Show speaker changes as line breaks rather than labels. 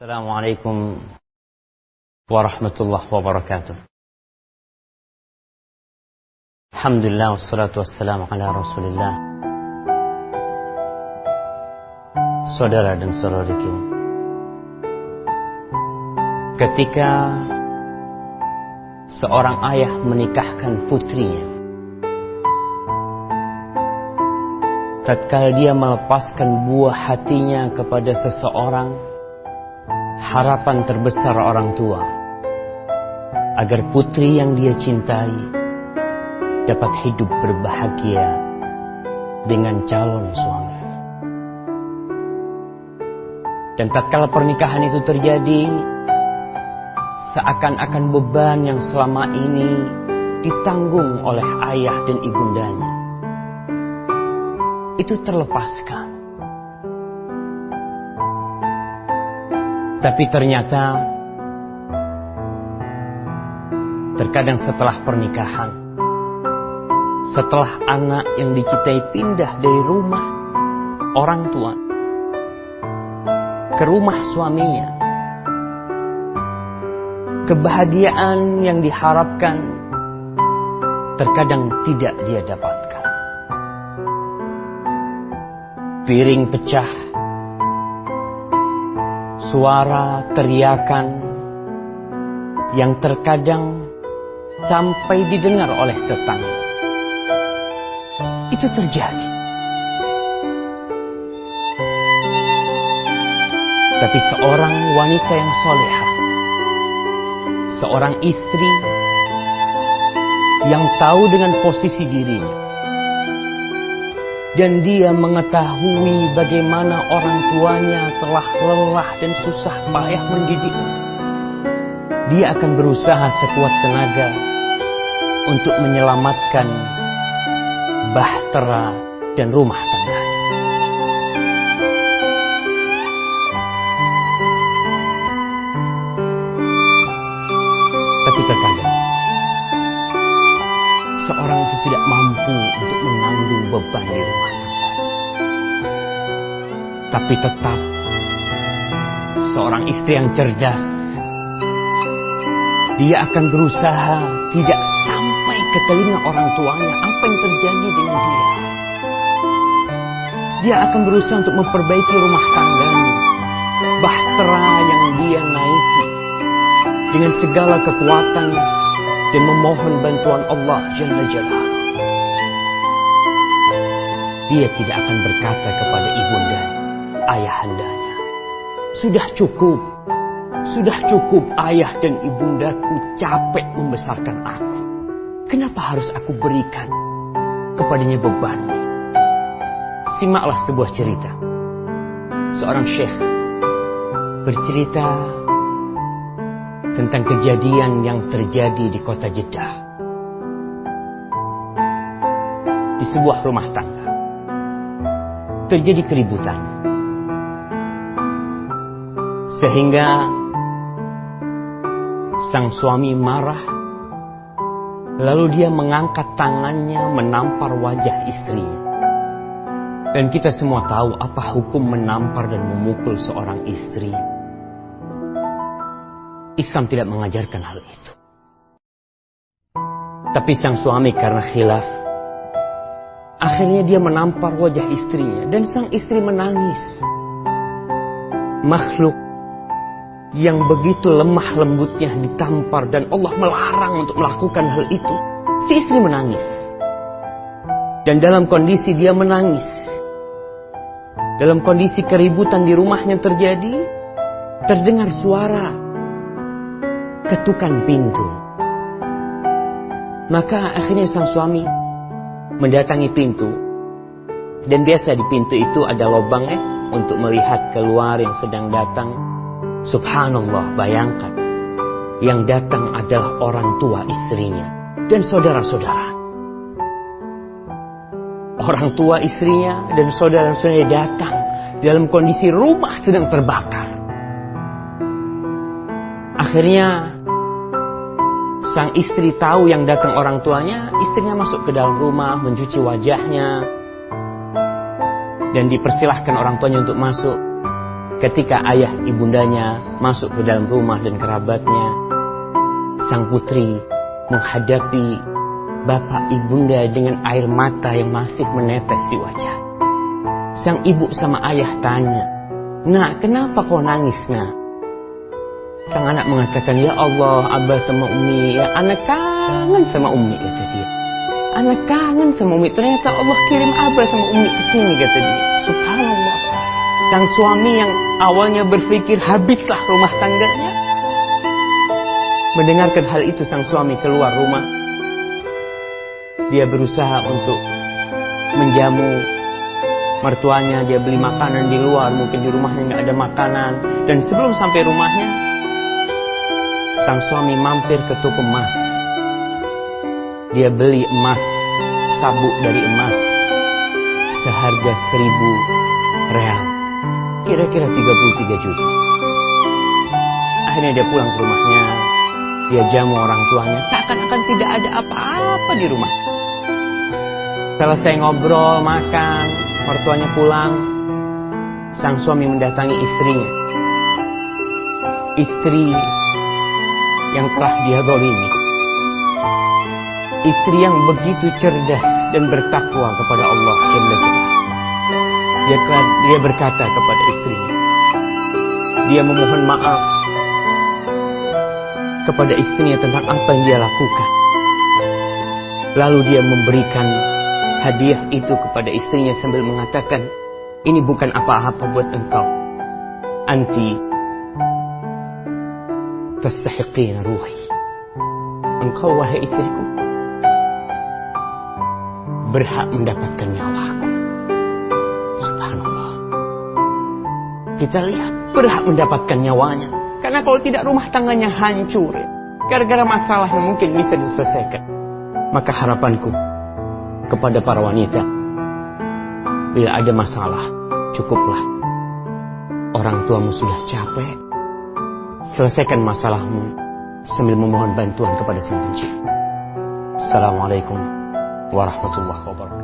Assalamualaikum warahmatullahi wabarakatuh. Alhamdulillah wassalatu wassalamu ala Rasulillah. Saudara dan saudariku, ketika seorang ayah menikahkan putrinya, tatkala dia melepaskan buah hatinya kepada seseorang, harapan terbesar orang tua agar putri yang dia cintai dapat hidup berbahagia dengan calon suami. Dan tatkala pernikahan itu terjadi, seakan-akan beban yang selama ini ditanggung oleh ayah dan ibundanya itu terlepaskan. Tapi ternyata terkadang setelah pernikahan, setelah anak yang dicintai pindah dari rumah orang tua ke rumah suaminya, kebahagiaan yang diharapkan terkadang tidak dia dapatkan. Piring pecah, suara teriakan yang terkadang sampai didengar oleh tetangga, itu terjadi. Tapi seorang wanita yang solehah, seorang istri yang tahu dengan posisi dirinya, dan dia mengetahui bagaimana orang tuanya telah lelah dan susah payah mendidiknya, dia akan berusaha sekuat tenaga untuk menyelamatkan bahtera dan rumah tangganya. Tapi terkadang seorang itu tidak mampu untuk menanggung beban di rumah tangga. Tapi tetap seorang istri yang cerdas, dia akan berusaha tidak sampai ke telinga orang tuanya apa yang terjadi dengan dia. Dia akan berusaha untuk memperbaiki rumah tangganya, bahtera yang dia naiki dengan segala kekuatannya, dan memohon bantuan Allah Jalla Jalaluhu. Dia tidak akan berkata kepada ibundanya, ayahandanya, sudah cukup ayah dan ibundaku capek membesarkan aku. Kenapa harus aku berikan kepadanya beban? Simaklah sebuah cerita. Seorang syekh bercerita tentang kejadian yang terjadi di kota Jeddah. Di sebuah rumah tangga terjadi keributan, sehingga sang suami marah, lalu dia mengangkat tangannya menampar wajah istrinya. Dan kita semua tahu apa hukum menampar dan memukul seorang istri. Islam tidak mengajarkan hal itu. Tapi sang suami karena khilaf, akhirnya dia menampar wajah istrinya, dan sang istri menangis. Makhluk yang begitu lemah lembutnya ditampar dan Allah melarang untuk melakukan hal itu. Si istri menangis. Dan dalam kondisi dia menangis, dalam kondisi keributan di rumahnya terjadi, terdengar suara ketukan pintu. Maka akhirnya sang suami mendatangi pintu, dan biasa di pintu itu ada lubangnya untuk melihat keluar yang sedang datang. Subhanallah, bayangkan yang datang adalah orang tua istrinya dan saudara-saudara. Orang tua istrinya dan saudara-saudaranya datang dalam kondisi rumah sedang terbakar. Akhirnya sang istri tahu yang datang orang tuanya, istrinya masuk ke dalam rumah, mencuci wajahnya, dan dipersilahkan orang tuanya untuk masuk. Ketika ayah ibundanya masuk ke dalam rumah dan kerabatnya, sang putri menghadapi bapak ibunda dengan air mata yang masih menetes di wajah. Sang ibu sama ayah tanya, "Nak, kenapa kau nangis, nak?" Sang anak mengatakan, "Ya Allah, Abah sama Umi, ya anak kangen sama Umi," kata dia. "Anak kangen sama Umi, ternyata Allah kirim Abah sama Umi ke sini," kata dia. Subhanallah. Sang suami yang awalnya berpikir habislah rumah tangganya, mendengarkan hal itu, sang suami keluar rumah. Dia berusaha untuk menjamu mertuanya, dia beli makanan di luar, mungkin di rumahnya nggak ada makanan. Dan sebelum sampai rumahnya, sang suami mampir ke toko emas. Dia beli emas, sabuk dari emas, seharga 1.000 real, kira-kira 33 juta. Akhirnya dia pulang ke rumahnya, dia jamu orang tuanya, seakan-akan tidak ada apa-apa di rumah. Selesai ngobrol, makan, mertuanya pulang, sang suami mendatangi istrinya. Istri yang telah dia zalimi. Istri yang begitu cerdas dan bertakwa kepada Allah Jalla Jalla. Dia berkata kepada istrinya, dia memohon maaf kepada istrinya tentang apa yang dia lakukan. Lalu dia memberikan hadiah itu kepada istrinya sambil mengatakan, "Ini bukan apa-apa buat engkau. Anti tastahiqina ruhi." Engkau, wahai istriku, berhak mendapatkan nyawaku. Subhanallah. Kita lihat, berhak mendapatkan nyawanya. Karena kalau tidak, rumah tangganya hancur. Gara-gara masalah yang mungkin bisa diselesaikan. Maka harapanku kepada para wanita, bila ada masalah, cukuplah. Orang tuamu sudah capek, selesaikan masalahmu sambil memohon bantuan kepada Sang Pencipta. Assalamualaikum warahmatullahi wabarakatuh.